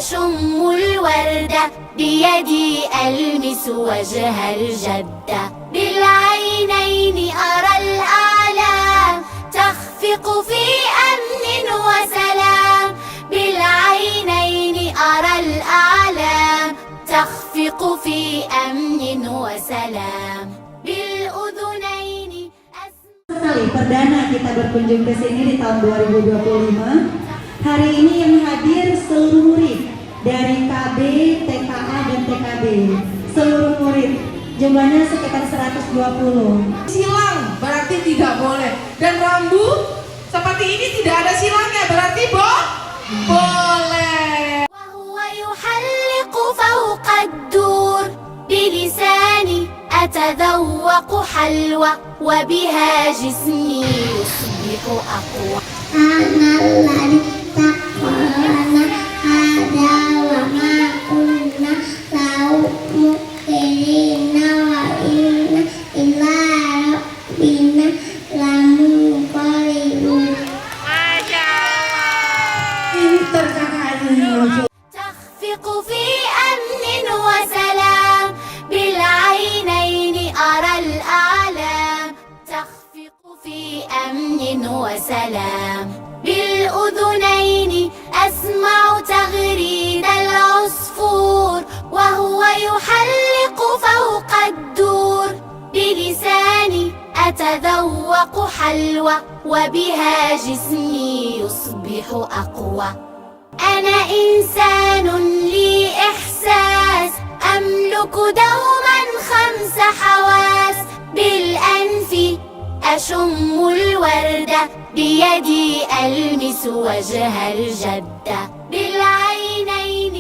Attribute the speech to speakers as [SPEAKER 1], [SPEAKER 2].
[SPEAKER 1] أشم الوردة، بيدي ألمس وجه الجدة، بالعينين أرى الأعلام تخفق في أمن وسلام، بالعينين أرى الأعلام تخفق في أمن وسلام، بالأذنين
[SPEAKER 2] Kali perdana kita berkunjung ke sini di tahun 2025. Hari ini yang hadir seluruh murid dari KB, TKA dan TKB. Seluruh murid, jumlahnya sekitar 120.
[SPEAKER 3] Silang berarti tidak boleh, dan rambu seperti ini tidak ada silangnya, berarti boleh.
[SPEAKER 1] وهو يحلق فوق الدور، بلساني أتذوق حلوى، وبها جسمي يصبح أقوى.
[SPEAKER 4] أنا الذي تقرأنا هذا وما كنا له مقرين وإنا إلى ربنا لمنقلبون.
[SPEAKER 3] Pinter kakaknya.
[SPEAKER 1] تخفق في أمن وسلام، بالعينين أرى الأعلام تخفق في أمن وسلام، بالأذنين أسمع تغريد العصفور وهو يحلق فوق الدور، بلساني أتذوق حلوى، وبها جسمي يصبح أقوى. أنا إنسان لي إحساس، أملك دوما 5 حواس، بالأنف أشم الوردة، بيدي ألمس وجه الجدة، بالعينين